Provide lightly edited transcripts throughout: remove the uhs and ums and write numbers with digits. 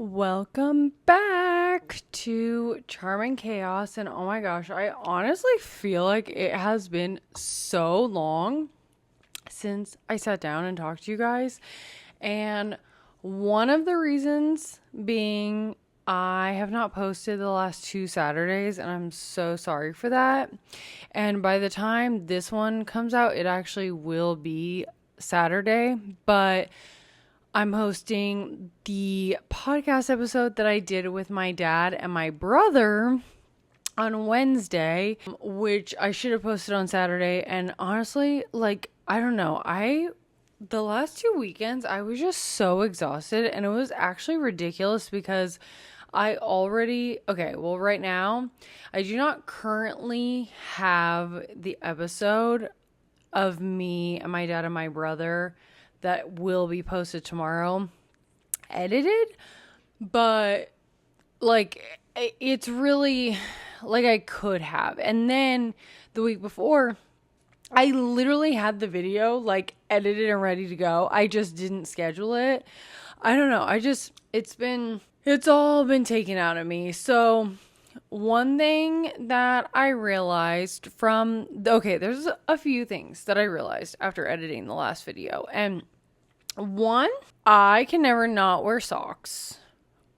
Welcome back to Charm and Chaos. And oh my gosh, I honestly feel like it has been so long since I sat down and talked to you guys. And one of the reasons being I have not posted the last 2 Saturdays, and I'm so sorry for that. And by the time this one comes out, it actually will be Saturday, but I'm hosting the podcast episode that I did with my dad and my brother on Wednesday, which I should have posted on Saturday. And honestly, I don't know. The last 2 weekends, I was just so exhausted, and it was actually ridiculous because right now, I do not currently have the episode of me and my dad and my brother that will be posted tomorrow edited, but it's really I could have. And then the week before, I literally had the video edited and ready to go. I just didn't schedule it. I don't know. It's all been taken out of me. So one thing that I realized there's a few things that I realized after editing the last video. And one, I can never not wear socks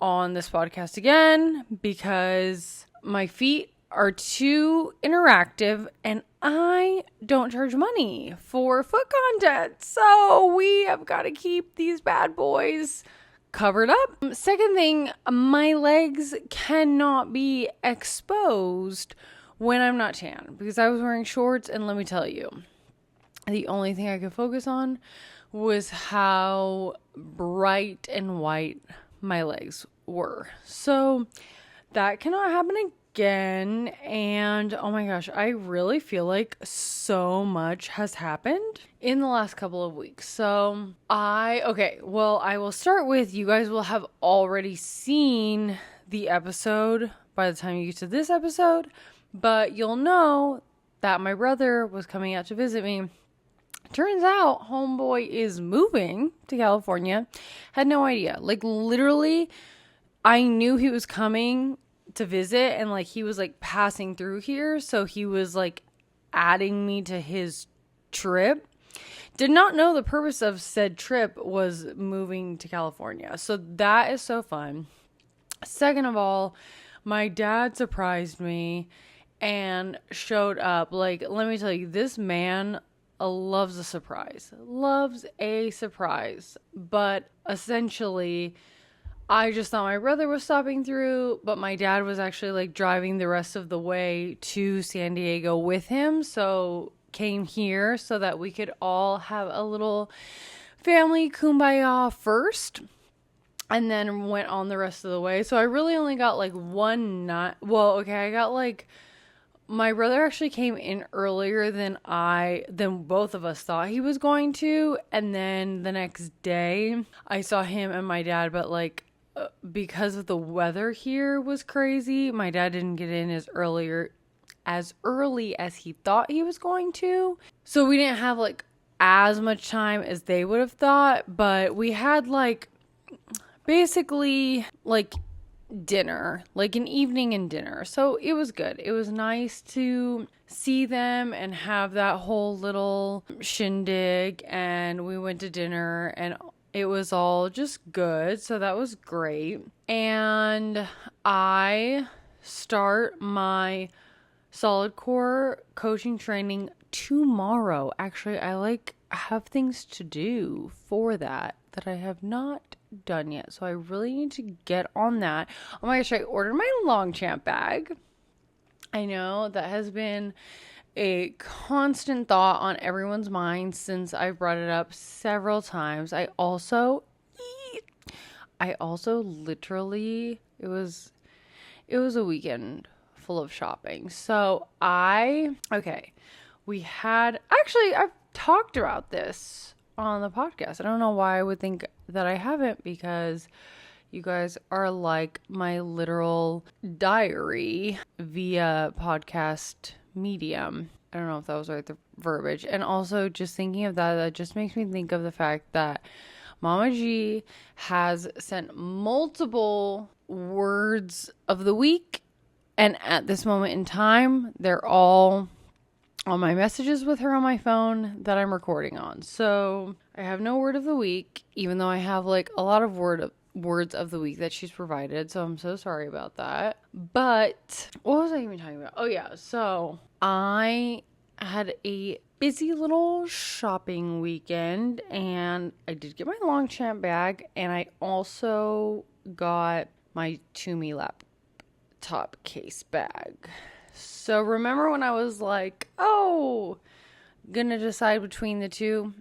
on this podcast again because my feet are too interactive and I don't charge money for foot content. So we have got to keep these bad boys covered up. Second thing, my legs cannot be exposed when I'm not tan because I was wearing shorts, and let me tell you, the only thing I could focus on was how bright and white my legs were. So that cannot happen again. And oh my gosh, I really feel like so much has happened in the last couple of weeks. So I will start with, you guys will have already seen the episode by the time you get to this episode, but you'll know that my brother was coming out to visit me. Turns out homeboy is moving to California. Had no idea. Literally, I knew he was coming to visit, and he was passing through here, so he was adding me to his trip. Did not know the purpose of said trip was moving to California. So that is so fun. Second of all, my dad surprised me and showed up. Let me tell you, this man loves a surprise. But essentially, I just thought my brother was stopping through, but my dad was actually driving the rest of the way to San Diego with him. So came here so that we could all have a little family kumbaya first, and then went on the rest of the way. So I really only got one night. Well, okay, I got my brother actually came in earlier than both of us thought he was going to. And then the next day I saw him and my dad, but because of the weather here was crazy, my dad didn't get in as early as he thought he was going to. So we didn't have as much time as they would have thought, but we had basically dinner, an evening and dinner. So it was good. It was nice to see them and have that whole little shindig, and we went to dinner and it was all just good. So that was great. And I start my Solidcore coaching training tomorrow. Actually, I have things to do for that I have not done yet. So I really need to get on that. Oh my gosh, I ordered my Longchamp bag. I know that has been a constant thought on everyone's mind since I've brought it up several times. I also literally, it was a weekend full of shopping. So I've talked about this on the podcast. I don't know why I would think that I haven't, because you guys are my literal diary via podcast medium. I don't know if that was right, the verbiage. And also just thinking of that just makes me think of the fact that Mama G has sent multiple words of the week. And at this moment in time, they're all on my messages with her on my phone that I'm recording on. So I have no word of the week, even though I have like a lot of words of the week that she's provided. So I'm so sorry about that. But what was I even talking about? Oh yeah. So I had a busy little shopping weekend, and I did get my Longchamp bag, and I also got my Toomey laptop case bag. So remember when I was like, oh, gonna decide between the two?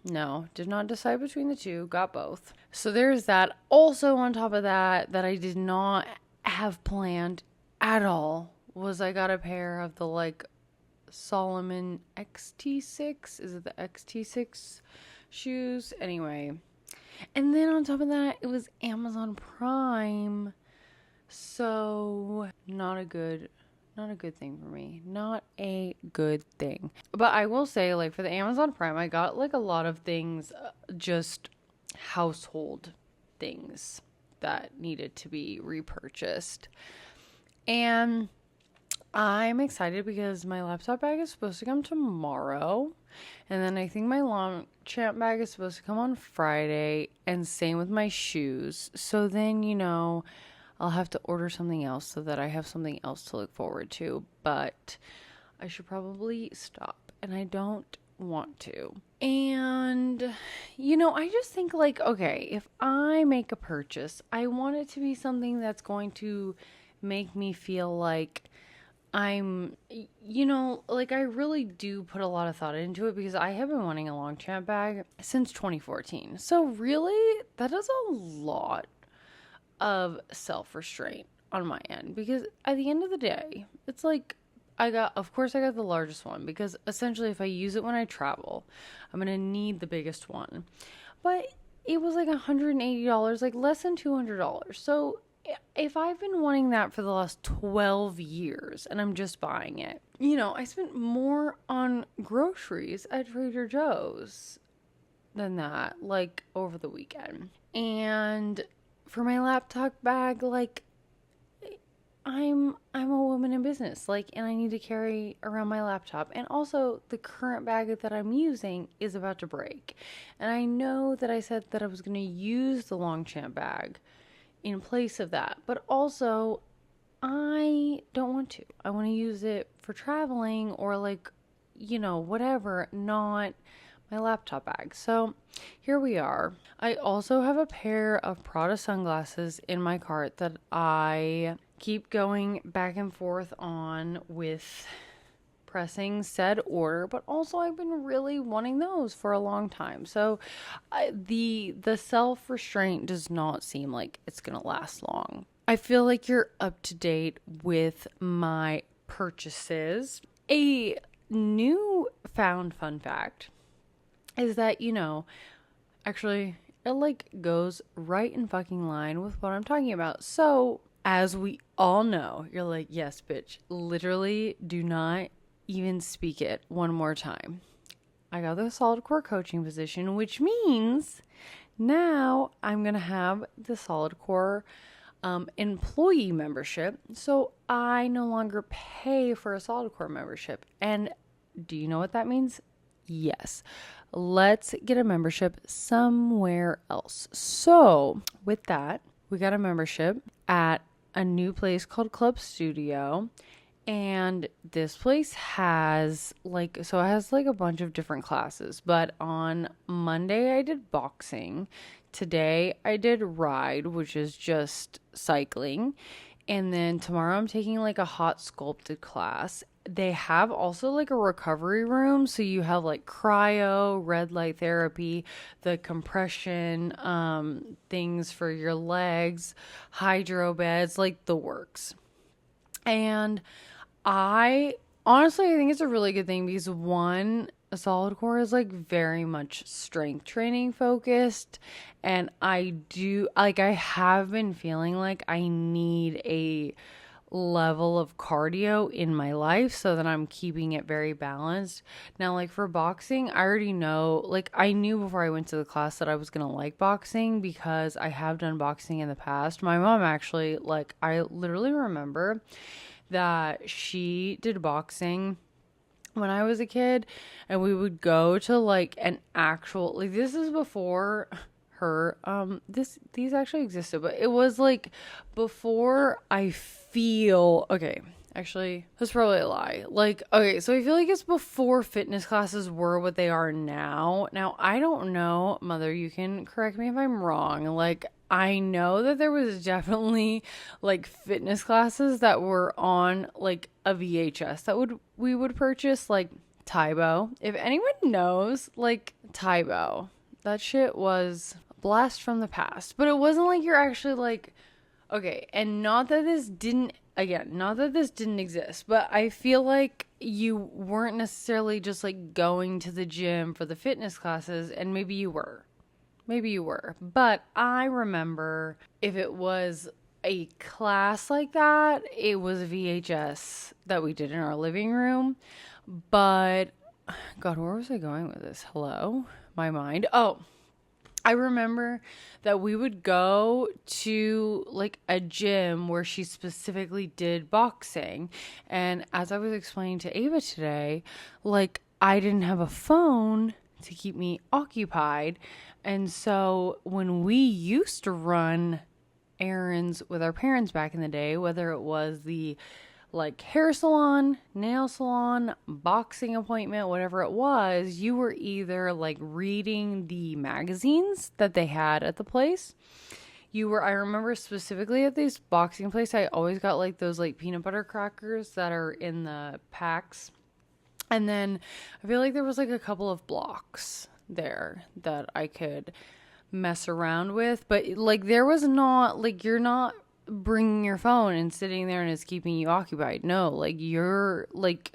No, did not decide between the two. Got both. So there's that. Also on top of that I did not have planned at all was I got a pair of the like Solomon XT6. Is it the XT6 shoes? Anyway. And then on top of that, it was Amazon Prime. So not a good thing for me. Not a good thing. But I will say, like, for the Amazon Prime, I got, like, a lot of things, just household things that needed to be repurchased. And I'm excited because my laptop bag is supposed to come tomorrow. And then I think my Longchamp bag is supposed to come on Friday. And same with my shoes. So then, I'll have to order something else so that I have something else to look forward to. But I should probably stop. And I don't want to. And, I just think like, okay, if I make a purchase, I want it to be something that's going to make me feel like I'm, like I really do put a lot of thought into it because I have been wanting a Longchamp bag since 2014. So really, that is a lot of self-restraint on my end because at the end of the day, it's like of course I got the largest one because essentially if I use it when I travel, I'm going to need the biggest one. But it was like $180, like less than $200. So if I've been wanting that for the last 12 years and I'm just buying it, I spent more on groceries at Trader Joe's than that, like over the weekend. And for my laptop bag, like I'm a woman in business, like, and I need to carry around my laptop. And also the current bag that I'm using is about to break. And I know that I said that I was going to use the Longchamp bag in place of that, but also I don't want to. I want to use it for traveling or like, whatever, not my laptop bag. So here we are. I also have a pair of Prada sunglasses in my cart that I keep going back and forth on with pressing said order, but also I've been really wanting those for a long time. So the self-restraint does not seem like it's gonna last long. I feel like you're up to date with my purchases. A new found fun fact is that, actually it like goes right in fucking line with what I'm talking about. So as we all know, you're like, yes, bitch, literally do not even speak it one more time. I got the Solidcore coaching position, which means now I'm going to have the Solidcore employee membership. So I no longer pay for a Solidcore membership. And do you know what that means? Yes. Let's get a membership somewhere else. So with that, we got a membership at a new place called Club Studio. And this place has it has a bunch of different classes. But on Monday I did boxing. Today I did ride, which is just cycling. And then tomorrow I'm taking like a hot sculpted class. They have also like a recovery room. So you have like cryo, red light therapy, the compression things for your legs, hydro beds, like the works. And I think it's a really good thing because one, a Solidcore is like very much strength training focused. And I have been feeling like I need a level of cardio in my life so that I'm keeping it very balanced. Now, like for boxing, I already know, like I knew before I went to the class that I was going to like boxing because I have done boxing in the past. My mom actually, like, I literally remember that she did boxing when I was a kid, and we would go to like an actual, like, this is before her these actually existed, but it was like before. I feel okay, actually that's probably a lie. Like, okay, so I feel like it's before fitness classes were what they are now. I don't know, mother, you can correct me if I'm wrong. Like, I know that there was definitely like fitness classes that were on like a VHS that we would purchase, like Tybo. If anyone knows, like Tybo, that shit was a blast from the past. But it wasn't like you're actually like, okay, and not that this didn't, again, not that this didn't exist, but I feel like you weren't necessarily just like going to the gym for the fitness classes, and maybe you were. Maybe you were. But I remember if it was a class like that, it was a VHS that we did in our living room. But, God, where was I going with this? Hello? My mind. Oh, I remember that we would go to like a gym where she specifically did boxing. And as I was explaining to Ava today, like I didn't have a phone to keep me occupied. And so when we used to run errands with our parents back in the day, whether it was the like hair salon, nail salon, boxing appointment, whatever it was, you were either like reading the magazines that they had at the place. I remember specifically at this boxing place, I always got like those like peanut butter crackers that are in the packs. And then I feel like there was like a couple of blocks there that I could mess around with. But like there was not, like you're not bringing your phone and sitting there and it's keeping you occupied. No, like you're like,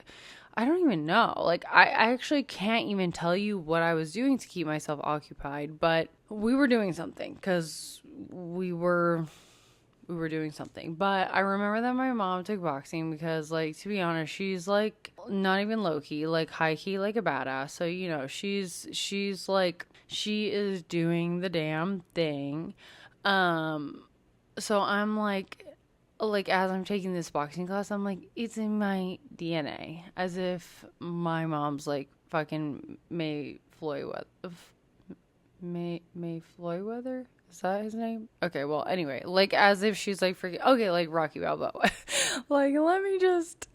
I don't even know. Like I actually can't even tell you what I was doing to keep myself occupied. But we were doing something because we were doing something. But I remember that my mom took boxing because, like, to be honest, she's like not even low key, like high key, like a badass. So, you know, she's like, she is doing the damn thing. So I'm like as I'm taking this boxing class, I'm like, it's in my DNA, as if my mom's like fucking May Floyweather. Is that his name? Okay, well, anyway, like as if she's like freaking, okay, like Rocky Balboa. Like, let me just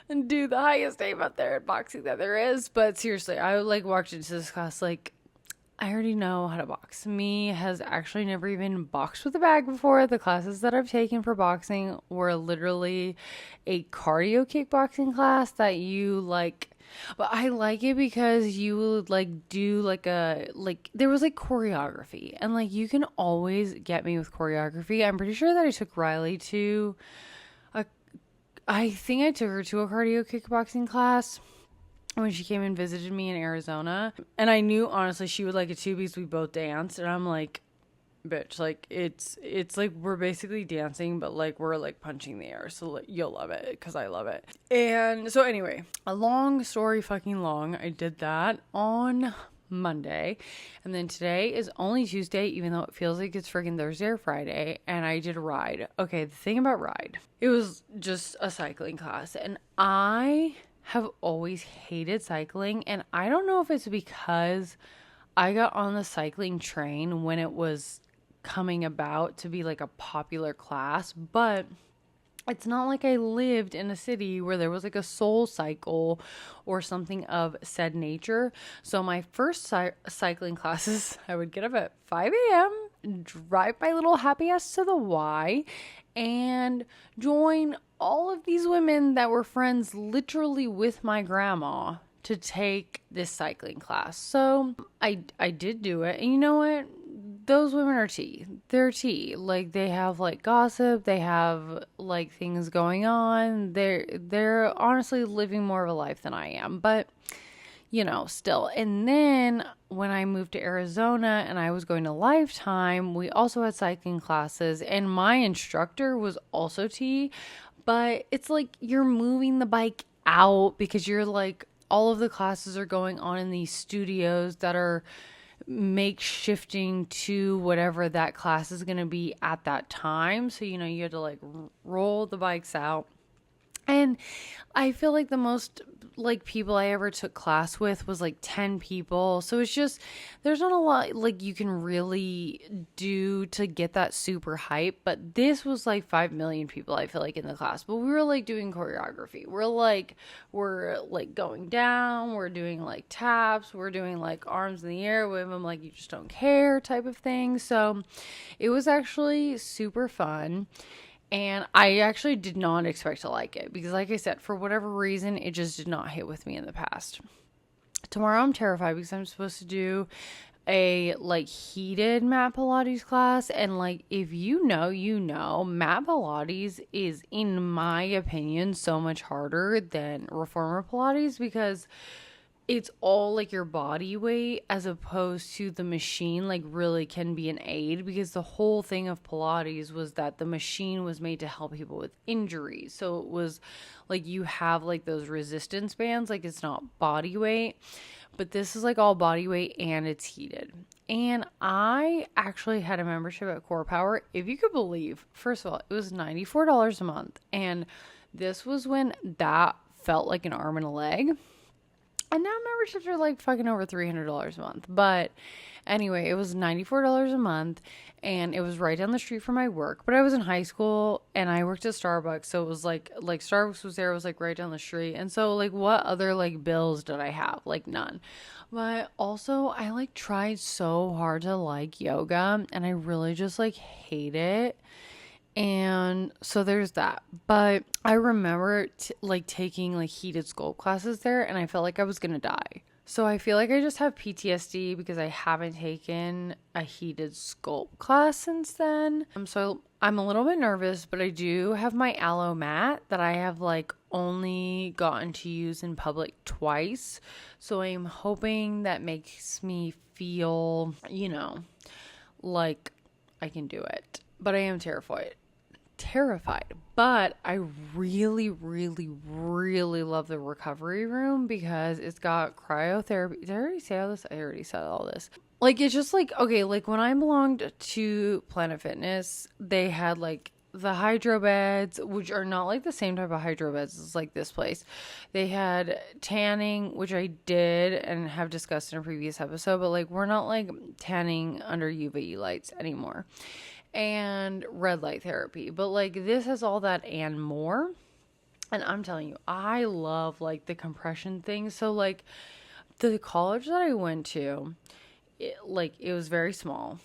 do the highest name up there in boxing that there is. But seriously, I like walked into this class like, I already know how to box. Me has actually never even boxed with a bag before. The classes that I've taken for boxing were literally a cardio kickboxing class that you like. But I like it because you would like do like there was like choreography, and like you can always get me with choreography. I'm pretty sure that I took Riley to I think I took her to a cardio kickboxing class when she came and visited me in Arizona. And I knew honestly she would like it too because we both danced, and I'm like, bitch, like it's like we're basically dancing, but like we're like punching the air, so like, you'll love it because I love it. And so anyway, a long story fucking long, I did that on Monday, and then today is only Tuesday, even though it feels like it's freaking Thursday or Friday, and I did a ride. Okay, the thing about ride, it was just a cycling class, and I have always hated cycling, and I don't know if it's because I got on the cycling train when it was coming about to be like a popular class, but it's not like I lived in a city where there was like a Soul Cycle or something of said nature. So my first cycling classes, I would get up at 5 a.m., drive my little happy ass to the Y, and join all of these women that were friends literally with my grandma to take this cycling class. So I did do it. And you know what? Those women are tea. They're tea. Like, they have like gossip, they have like things going on. They're honestly living more of a life than I am. But you know, still. And then when I moved to Arizona and I was going to Lifetime, we also had cycling classes, and my instructor was also tea. but it's like you're moving the bike out because you're like, all of the classes are going on in these studios that are makeshifting to whatever that class is going to be at that time. So, you had to like roll the bikes out. And I feel like the most like people I ever took class with was like 10 people. So it's just, there's not a lot like you can really do to get that super hype. But this was like 5 million people, I feel like, in the class. But we were like doing choreography. We're like going down. We're doing like taps. We're doing like arms in the air with them like you just don't care type of thing. So it was actually super fun. And I actually did not expect to like it because, like I said, for whatever reason, it just did not hit with me in the past. Tomorrow I'm terrified because I'm supposed to do a like heated mat Pilates class. And like, if you know, mat Pilates is, in my opinion, so much harder than reformer Pilates because it's all like your body weight as opposed to the machine like really can be an aid, because the whole thing of Pilates was that the machine was made to help people with injuries. So it was like you have like those resistance bands, like it's not body weight, but this is like all body weight and it's heated. And I actually had a membership at Core Power, if you could believe. First of all, it was $94 a month, and this was when that felt like an arm and a leg. And now memberships are like fucking over $300 a month. But anyway, it was $94 a month, and it was right down the street from my work. But I was in high school and I worked at Starbucks. So it was like Starbucks was there. It was like right down the street. And so like what other like bills did I have? Like none. But also I like tried so hard to like yoga, and I really just like hate it. And so there's that. But I remember like taking like heated sculpt classes there, and I felt like I was gonna die. So I feel like I just have PTSD because I haven't taken a heated sculpt class since then. So I'm a little bit nervous, but I do have my aloe mat that I have like only gotten to use in public twice. So I'm hoping that makes me feel, like I can do it. But I am terrified. But I really, really, really love the recovery room because it's got cryotherapy. Did I already say all this? I already said all this. Like, it's just like, okay, like when I belonged to Planet Fitness, they had like the hydro beds, which are not like the same type of hydro beds as like this place. They had tanning, which I did and have discussed in a previous episode, but like we're not like tanning under UV lights anymore. And red light therapy. But like this has all that and more. And I'm telling you, I love like the compression thing. So like the college that I went to, it was very small.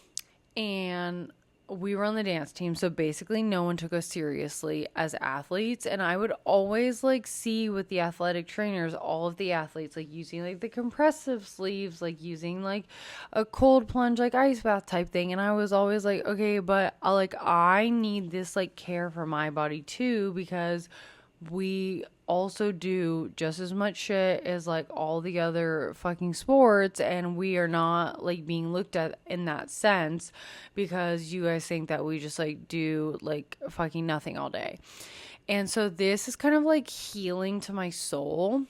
And we were on the dance team, so basically no one took us seriously as athletes. And I would always like see with the athletic trainers, all of the athletes like using like the compressive sleeves, like using like a cold plunge, like ice bath type thing. And I was always like, okay, but I need this like care for my body too, because we also do just as much shit as like all the other fucking sports, and we are not like being looked at in that sense because you guys think that we just like do like fucking nothing all day. And so this is kind of like healing to my soul,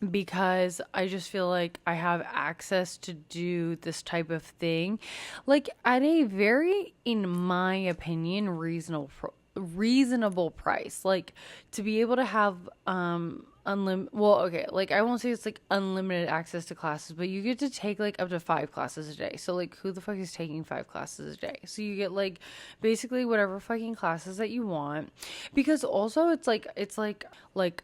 because I just feel like I have access to do this type of thing like at a very, in my opinion, reasonable price. Like to be able to have like I won't say it's like unlimited access to classes, but you get to take like up to 5 classes a day. So like who the fuck is taking 5 classes a day? So you get like basically whatever fucking classes that you want, because also it's like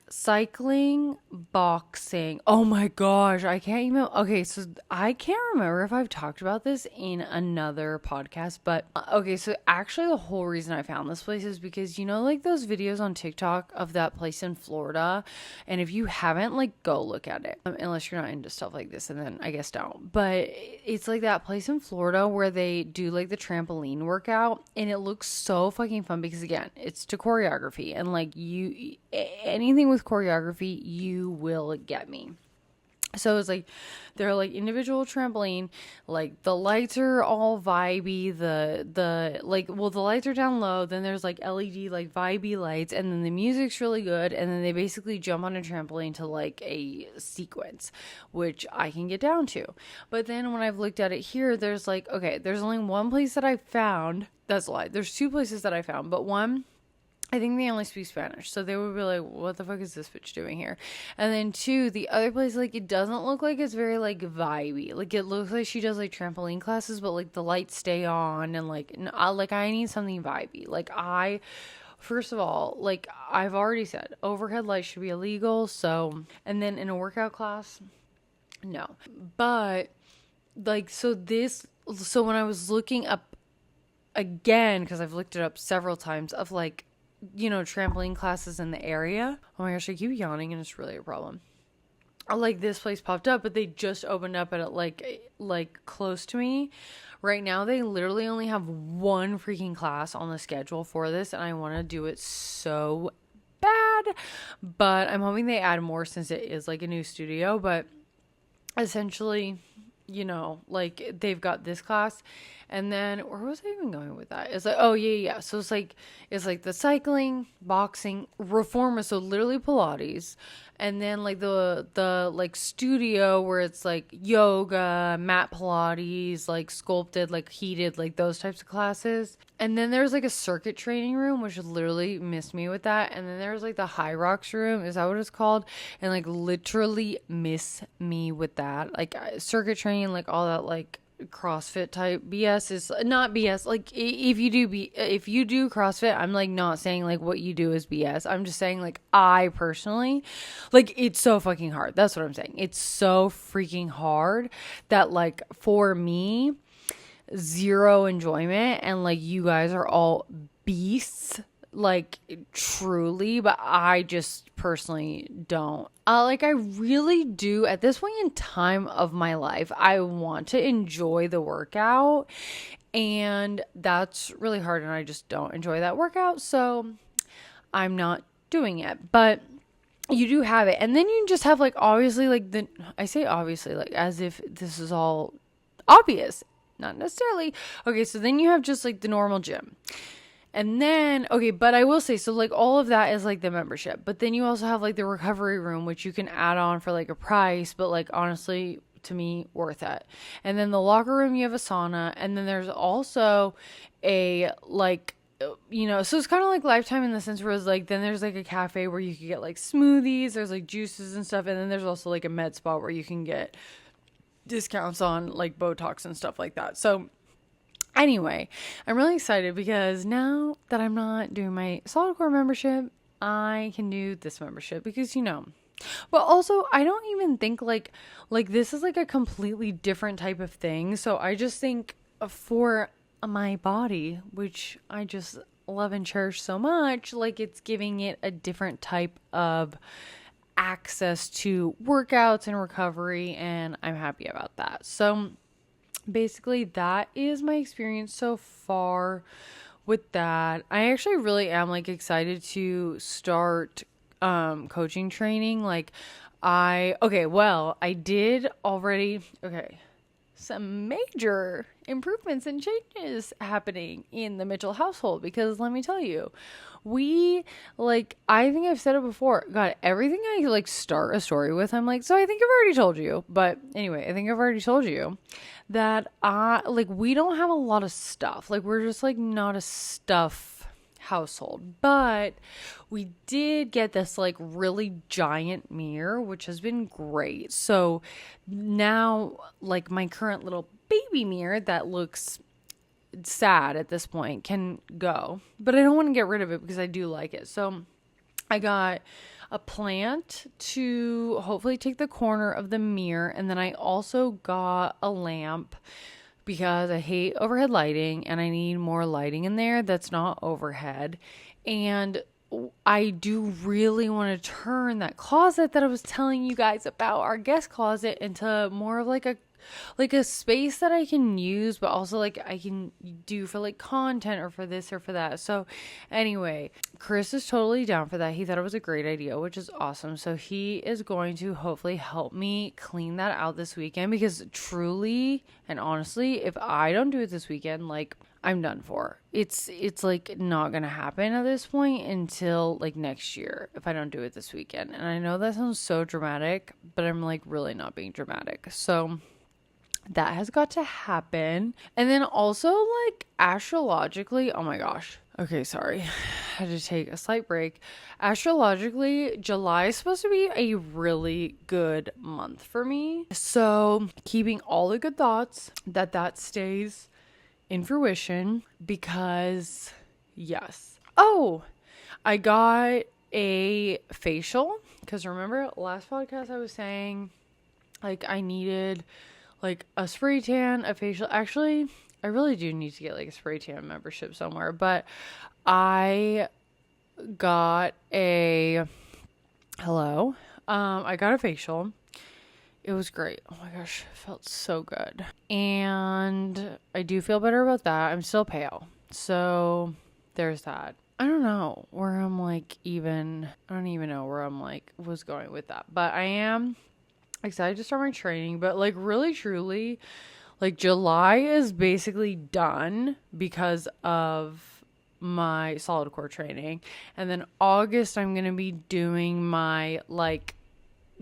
cycling, boxing. Oh my gosh, I can't even. Okay, so I can't remember if I've talked about this in another podcast, but okay, so actually the whole reason I found this place is because like those videos on TikTok of that place in Florida. And if you haven't, like, go look at it. Unless you're not into stuff like this, and then I guess don't. But it's like that place in Florida where they do like the trampoline workout, and it looks so fucking fun because again, it's to choreography, and like anything with choreography, you will get me. So it's like they're like individual trampoline, like the lights are all vibey, the like, well, the lights are down low, then there's like LED like vibey lights, and then the music's really good, and then they basically jump on a trampoline to like a sequence, which I can get down to. But then when I've looked at it here, there's like, okay, there's only one place that I found. That's a lie. There's two places that I found, but one, I think they only speak Spanish, so they would be like, what the fuck is this bitch doing here? And then two, the other place, like, it doesn't look like it's very, like, vibey. Like, it looks like she does, like, trampoline classes, but, like, the lights stay on, and, like, I need something vibey. Like, first of all, like, I've already said, overhead lights should be illegal, so, and then in a workout class, no. But, like, so when I was looking up again, because I've looked it up several times, of, like, trampoline classes in the area. Oh my gosh, I keep yawning and it's really a problem. Like, this place popped up, but they just opened up at like close to me. Right now, they literally only have one freaking class on the schedule for this, and I want to do it so bad. But I'm hoping they add more since it is like a new studio. But essentially, like, they've got this class, and then where was I even going with that? It's like, oh yeah. So it's like the cycling, boxing, reformer, so literally Pilates, and then like the like studio where it's like yoga, mat Pilates, like sculpted, like heated, like those types of classes. And then there's like a circuit training room, which literally missed me with that. And then there's like the High Rocks room, is that what it's called? And like literally miss me with that. Like circuit training, like all that like CrossFit type BS is not BS. Like if you do CrossFit, I'm like not saying like what you do is BS. I'm just saying like I personally, like, it's so fucking hard. That's what I'm saying. It's so freaking hard that like for me, zero enjoyment, and like you guys are all beasts, like truly, but I just personally don't. Like, I really do at this point in time of my life, I want to enjoy the workout, and that's really hard, and I just don't enjoy that workout, so I'm not doing it. But you do have it, and then you just have like obviously like I say obviously like as if this is all obvious. Not necessarily. Okay, so then you have just like the normal gym. And then, okay, but I will say, so like all of that is like the membership. But then you also have like the recovery room, which you can add on for like a price, but like honestly, to me, worth it. And then the locker room, you have a sauna. And then there's also a like, so it's kind of like Lifetime in the sense where it's like, then there's like a cafe where you can get like smoothies, there's like juices and stuff. And then there's also like a med spa where you can get discounts on like Botox and stuff like that. So anyway, I'm really excited because now that I'm not doing my Solidcore membership, I can do this membership because but also I don't even think like this is like a completely different type of thing. So I just think for my body, which I just love and cherish so much, like it's giving it a different type of access to workouts and recovery, and I'm happy about that. So basically that is my experience so far with that. I actually really am like excited to start coaching training. Like I did already some major improvements and changes happening in the Mitchell household, because let me tell you, I think I've said it before, God, everything I like start a story with, I'm like, so I think I've already told you, but anyway, I think I've already told you that we don't have a lot of stuff. Like, we're just like not a stuff household, but we did get this like really giant mirror, which has been great. So now like my current little baby mirror that looks sad at this point can go, but I don't want to get rid of it because I do like it. So I got a plant to hopefully take the corner of the mirror, and then I also got a lamp because I hate overhead lighting and I need more lighting in there that's not overhead. And I do really want to turn that closet that I was telling you guys about, our guest closet, into more of like like a space that I can use, but also like I can do for like content or for this or for that. So anyway, Chris is totally down for that. He thought it was a great idea, which is awesome. So he is going to hopefully help me clean that out this weekend, because truly and honestly, if I don't do it this weekend, like I'm done for. It's like not gonna happen at this point until like next year if I don't do it this weekend. And I know that sounds so dramatic, but I'm like really not being dramatic. So that has got to happen. And then also like astrologically, oh my gosh. Okay, sorry. I had to take a slight break. Astrologically, July is supposed to be a really good month for me. So keeping all the good thoughts that stays in fruition, because yes. Oh, I got a facial, because remember last podcast I was saying like I needed like a spray tan, a facial. Actually, I really do need to get like a spray tan membership somewhere, but I got a I got a facial. It was great. Oh my gosh, it felt so good. And I do feel better about that. I'm still pale. So there's that. I don't know where I'm like I don't even know where I'm like was going with that. But I am excited to start my training. But like really truly, like July is basically done because of my Solidcore training. And then August I'm going to be doing my like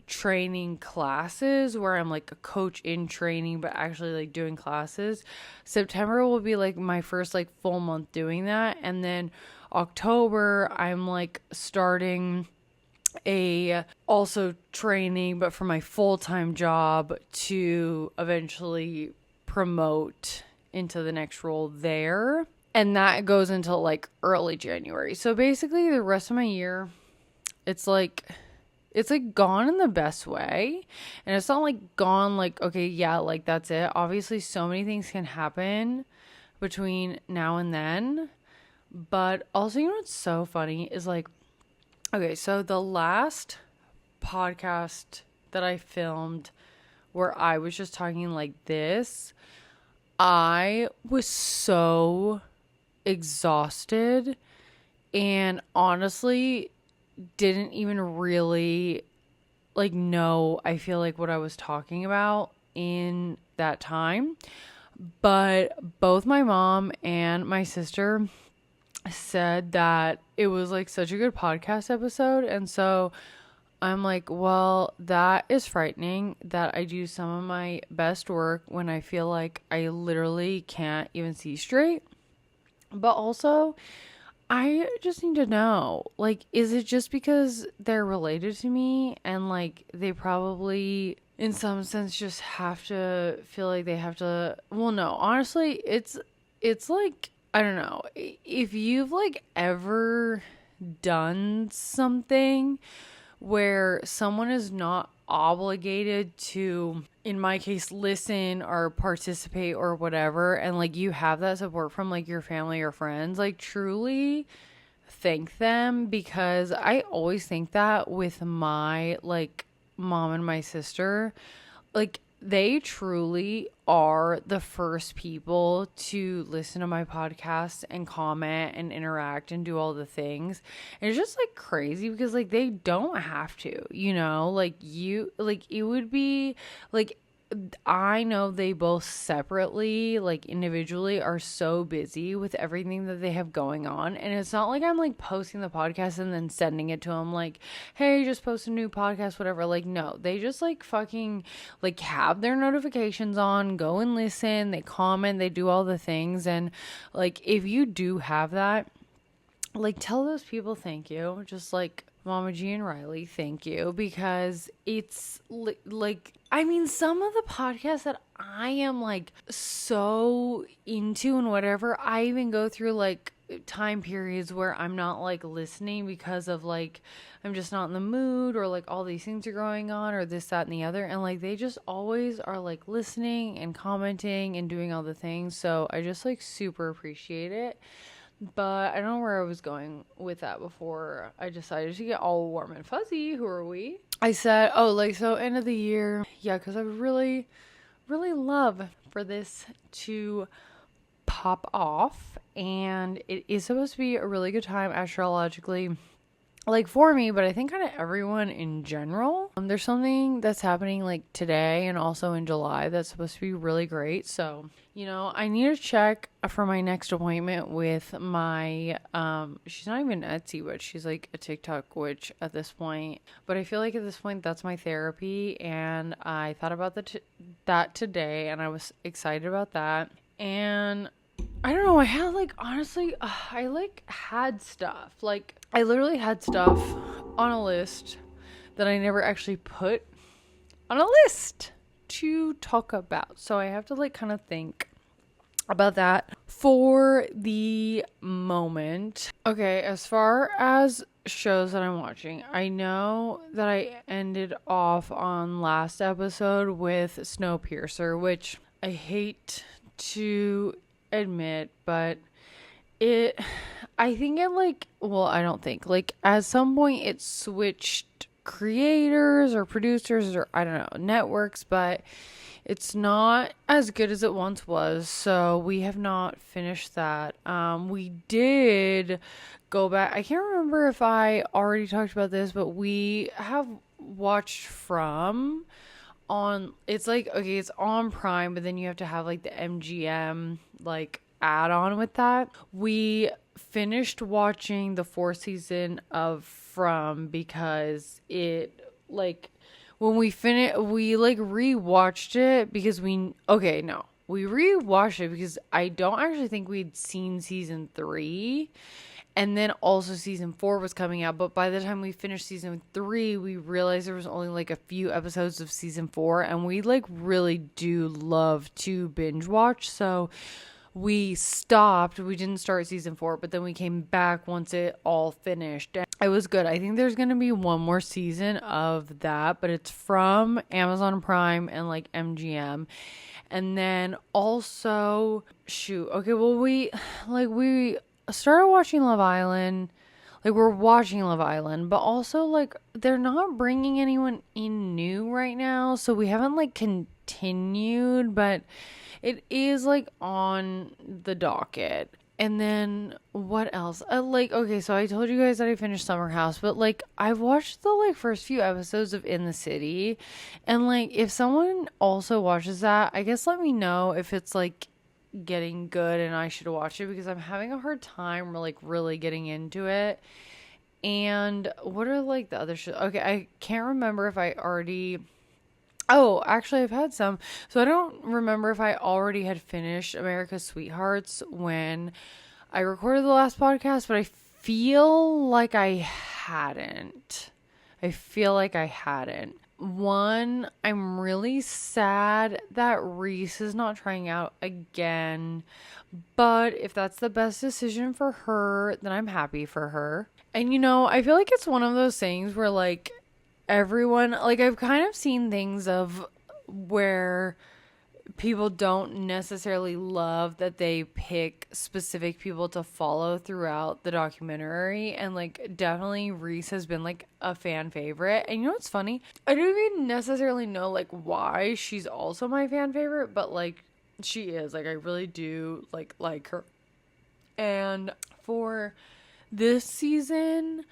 training classes where I'm like a coach in training but actually like doing classes. September will be like my first like full month doing that, and then October I'm like starting a also training but for my full-time job to eventually promote into the next role there, and that goes until like early January. So basically the rest of my year it's like gone in the best way. And it's not like gone like, okay, yeah, like that's it. Obviously, so many things can happen between now and then. But also, you know what's so funny is like, okay, so the last podcast that I filmed where I was just talking like this, I was so exhausted and honestly didn't even really like know, I feel like, what I was talking about in that time. But both my mom and my sister said that it was like such a good podcast episode, and so I'm like, well, that is frightening that I do some of my best work when I feel like I literally can't even see straight. But also I just need to know, like, is it just because they're related to me and, like, they probably, in some sense, just have to feel like they have to, well, no, honestly, it's like, I don't know, if you've, like, ever done something where someone is not obligated to, in my case, listen or participate or whatever, and like you have that support from like your family or friends, like truly thank them, because I always think that with my like mom and my sister, like they truly are the first people to listen to my podcast and comment and interact and do all the things. And it's just like crazy because like they don't have to, you know, like you, like it would be like, I know they both separately, like individually, are so busy with everything that they have going on. And it's not like I'm like posting the podcast and then sending it to them like, hey, just post a new podcast, whatever. Like, no, they just like fucking like have their notifications on, go and listen, they comment, they do all the things. And like, if you do have that, like tell those people thank you. Just like Mama G and Riley, thank you, because it's like, I mean, some of the podcasts that I am like so into and whatever, I even go through like time periods where I'm not like listening because of like I'm just not in the mood, or like all these things are going on, or this, that, and the other, and like they just always are like listening and commenting and doing all the things. So I just like super appreciate it. But I don't know where I was going with that before I decided to get all warm and fuzzy. Who are we? I said, oh, like, so end of the year. Yeah, because I really, really love for this to pop off, and it is supposed to be a really good time astrologically, like for me, but I think kind of everyone in general. There's something that's happening like today and also in July that's supposed to be really great. So, I need to check for my next appointment with my, she's not even Etsy, but she's like a TikTok witch at this point. But I feel like at this point, that's my therapy. And I thought about that today, and I was excited about that. And I don't know, I had like, honestly, I like had stuff. Like, I literally had stuff on a list that I never actually put on a list to talk about. So I have to like kind of think about that for the moment. Okay, as far as shows that I'm watching, I know that I ended off on last episode with Snowpiercer, which I hate to admit, but I think it I don't think, like, at some point it switched creators or producers or I don't know, networks, but it's not as good as it once was, so we have not finished that. We did go back. I can't remember if I already talked about this, but we have watched From on, it's like, okay, it's on Prime, but then you have to have like the MGM like add on with that. We finished watching the fourth season of From because it like when we rewatched it because we rewatched it because I don't actually think we'd seen season 3. And then also season 4 was coming out. But by the time we finished season 3, we realized there was only like a few episodes of season 4. And we like really do love to binge watch. So we stopped. We didn't start season 4, but then we came back once it all finished. And it was good. I think there's going to be one more season of that, but it's from Amazon Prime and like MGM. And then also, we started watching Love Island. Like, we're watching Love Island, but also like they're not bringing anyone in new right now, so we haven't like continued, but it is like on the docket. And then what else? So I told you guys that I finished Summer House, but like I've watched the like first few episodes of In the City, and like if someone also watches that, I guess let me know if it's like getting good and I should watch it, because I'm having a hard time like really getting into it. And what are like the other shows? Okay, I can't remember if I already... Oh, actually, I've had some. So I don't remember if I already had finished America's Sweethearts when I recorded the last podcast, but I feel like I hadn't. One, I'm really sad that Reese is not trying out again, but if that's the best decision for her, then I'm happy for her. And I feel like it's one of those things where like everyone, like I've kind of seen things of where people don't necessarily love that they pick specific people to follow throughout the documentary, and like definitely Reese has been like a fan favorite. And what's funny, I don't even necessarily know like why she's also my fan favorite, but like she is, like I really do like her. And for this season,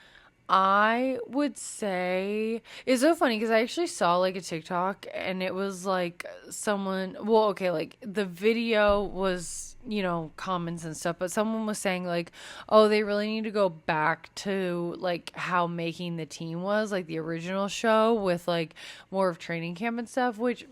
I would say it's so funny because I actually saw like a TikTok and it was like someone, like the video was, comments and stuff, but someone was saying like, oh, they really need to go back to like how Making the Team was, like the original show with like more of training camp and stuff, which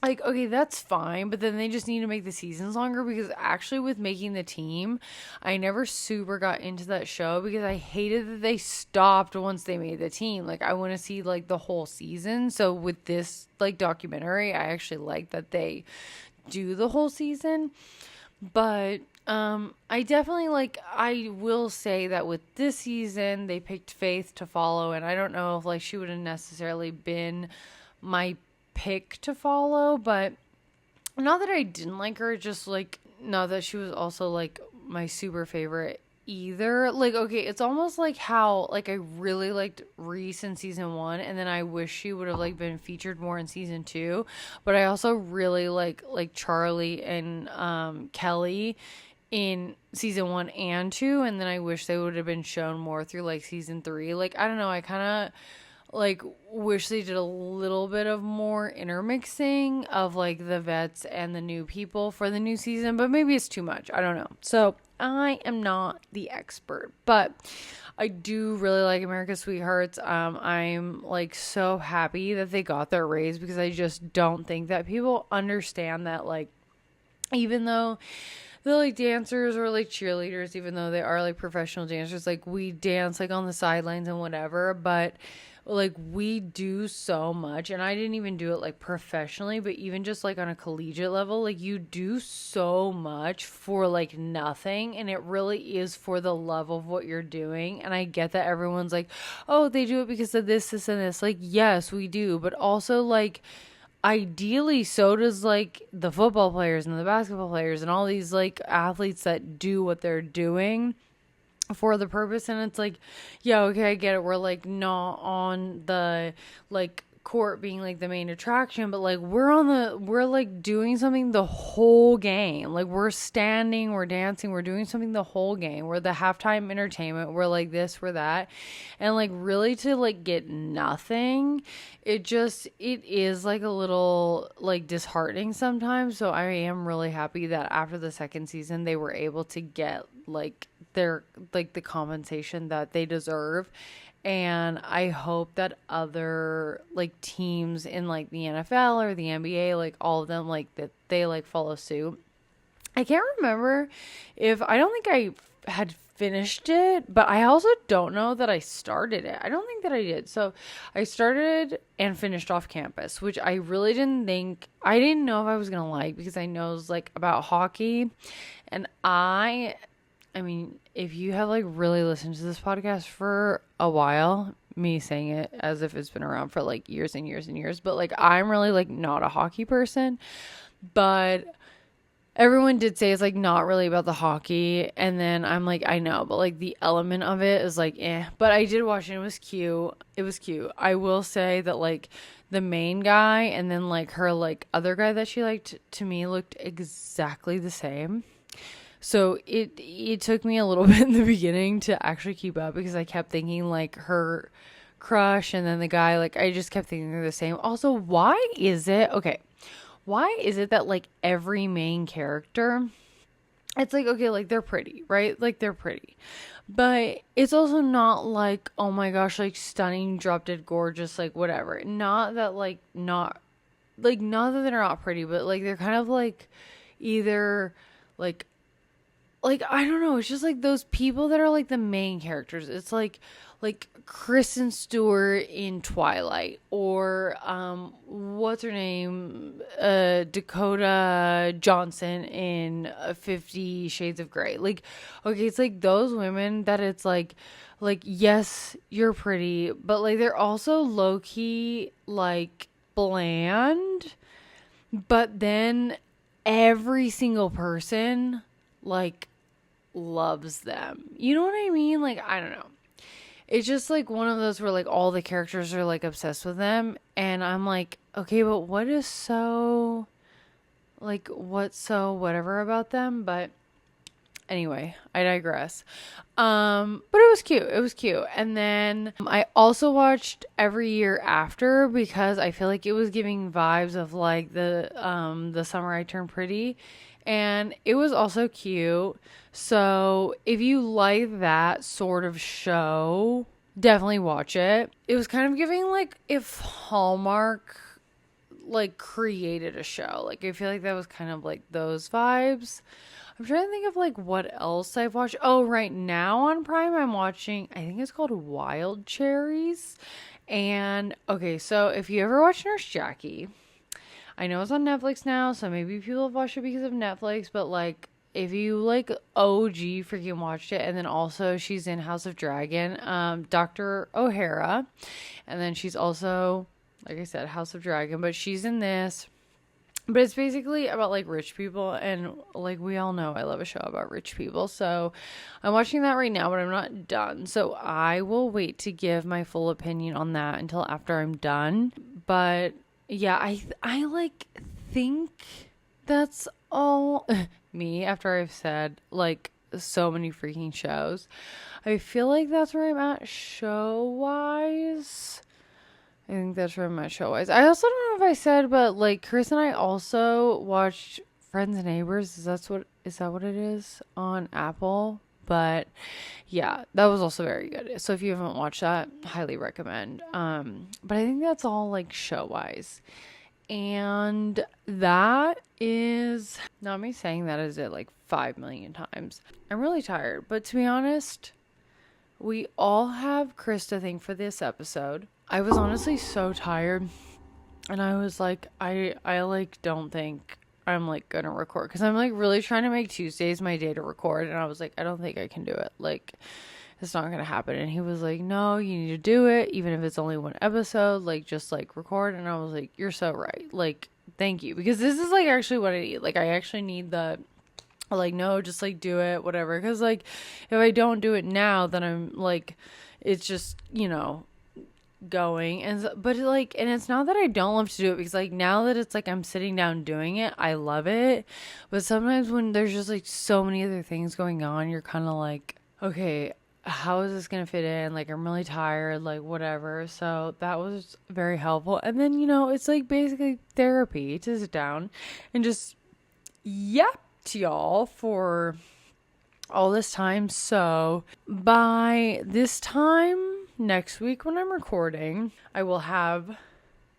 like, okay, that's fine, but then they just need to make the seasons longer, because actually with Making the Team, I never super got into that show because I hated that they stopped once they made the team. Like, I want to see like the whole season. So with this like documentary, I actually like that they do the whole season. But I definitely I will say that with this season, they picked Faith to follow, and I don't know if like she would have necessarily been my pick to follow, but not that I didn't like her, just like not that she was also like my super favorite either. Like, okay, it's almost like how, like, I really liked Reese in season 1, and then I wish she would have, like, been featured more in season 2. But I also really like Charlie and Kelly in season 1 and 2, and then I wish they would have been shown more through, like, season 3. Like, I don't know, I kind of like wish they did a little bit of more intermixing of like the vets and the new people for the new season, but maybe it's too much. I don't know. So I am not the expert, but I do really like America's Sweethearts. I'm like so happy that they got their raise, because I just don't think that people understand that, like, even though they're like dancers or like cheerleaders, even though they are like professional dancers, like we dance like on the sidelines and whatever, but like we do so much. And I didn't even do it like professionally, but even just like on a collegiate level, like you do so much for like nothing, and it really is for the love of what you're doing. And I get that everyone's like, oh, they do it because of this and this. Like, yes, we do, but also like ideally so does like the football players and the basketball players and all these like athletes that do what they're doing for the purpose. And it's like, yeah, okay, I get it, we're like not on the like court being like the main attraction, but like we're like doing something the whole game. Like we're standing, we're dancing, we're doing something the whole game. We're the halftime entertainment, we're like this, we're that. And like really to like get nothing, it is like a little like disheartening sometimes. So I am really happy that after the second season they were able to get like their like the compensation that they deserve. And I hope that other like teams in like the NFL or the NBA, like all of them, like that they like follow suit. I can't remember if, I don't think I had finished it, but I also don't know that I started it. I don't think that I did. So I started and finished Off Campus, which I really didn't know if I was going to like, because I know it's like about hockey. And I mean, if you have like really listened to this podcast for a while, me saying it as if it's been around for like years and years and years, but like I'm really like not a hockey person, but everyone did say it's like not really about the hockey. And then I'm like, I know, but like the element of it is like, but I did watch it. It was cute. It was cute. I will say that like the main guy and then like her like other guy that she liked, to me looked exactly the same. So it took me a little bit in the beginning to actually keep up, because I kept thinking like her crush and then the guy, like I just kept thinking they're the same. Also, why is it that like every main character, it's like, okay, like they're pretty, right? Like they're pretty. But it's also not like, oh my gosh, like stunning, drop dead gorgeous, like whatever. Not that they're not pretty, but like they're kind of like either like I don't know, it's just like those people that are like the main characters. It's like Kristen Stewart in Twilight, or what's her name, Dakota Johnson in 50 Shades of Grey. Like, okay, it's like those women that it's like yes, you're pretty, but like they're also low key like bland, but then every single person like loves them. You know what I mean? Like, I don't know. It's just like one of those where like all the characters are like obsessed with them, and I'm like, okay, but what's so whatever about them? But anyway, I digress. But it was cute. It was cute. And then I also watched Every Year After, because I feel like it was giving vibes of like the Summer I Turned Pretty. And it was also cute. So if you like that sort of show, definitely watch it. It was kind of giving like if Hallmark like created a show. Like I feel like that was kind of like those vibes. I'm trying to think of like what else I've watched. Oh, right now on Prime I'm watching, I think it's called Wild Cherries. And okay, so if you ever watch Nurse Jackie, I know it's on Netflix now, so maybe people have watched it because of Netflix, but like if you like OG freaking watched it. And then also she's in House of Dragon, Dr. O'Hara, and then she's also, like I said, House of Dragon, but she's in this. But it's basically about like rich people, and like we all know I love a show about rich people. So I'm watching that right now, but I'm not done. So I will wait to give my full opinion on that until after I'm done. But yeah, I like think that's all me after I've said like so many freaking shows. I feel like that's where I'm at show wise. I think that's from my show wise. I also don't know if I said, but like Chris and I also watched Friends and Neighbors. Is that what it is on Apple? But yeah, that was also very good. So if you haven't watched that, highly recommend. But I think that's all like show wise. And that is not me saying that is it like 5 million times. I'm really tired, but to be honest, we all have Chris to thank for this episode. I was honestly so tired, and I was like, I like don't think I'm like gonna record, because I'm like really trying to make Tuesdays my day to record, and I was like, I don't think I can do it. Like, it's not gonna happen. And he was like, no, you need to do it, even if it's only one episode. Like, just like record. And I was like, you're so right. Like, thank you, because this is like actually what I need. Like, I actually need the like, no, just like do it, whatever. Because like if I don't do it now, then I'm like, it's just, you know, going. And but like, and it's not that I don't love to do it, because like now that it's like I'm sitting down doing it, I love it. But sometimes when there's just like so many other things going on, you're kind of like, okay, how is this gonna fit in? Like, I'm really tired, like whatever. So that was very helpful. And then, you know, it's like basically therapy to sit down and just yep to y'all for all this time. So by this time next week when I'm recording, I will have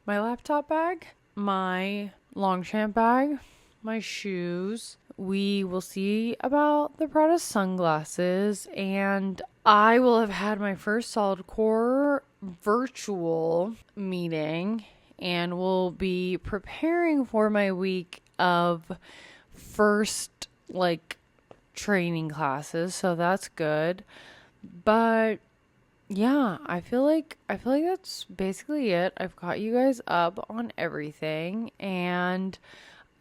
my laptop bag, my Longchamp bag, my shoes. We will see about the Prada sunglasses, and I will have had my first Solidcore virtual meeting, and will be preparing for my week of first like training classes, so that's good. But yeah, I feel like that's basically it. I've got you guys up on everything, and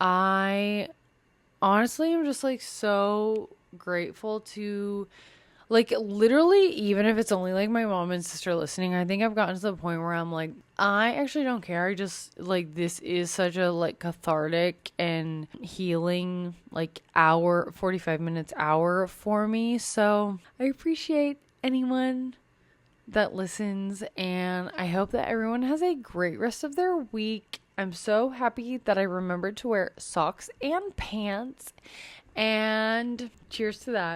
I honestly am just like so grateful to, like, literally, even if it's only like my mom and sister listening, I think I've gotten to the point where I'm like, I actually don't care. I just like, this is such a like cathartic and healing like 45 minutes for me. So I appreciate anyone that listens, and I hope that everyone has a great rest of their week. I'm so happy that I remembered to wear socks and pants, and cheers to that.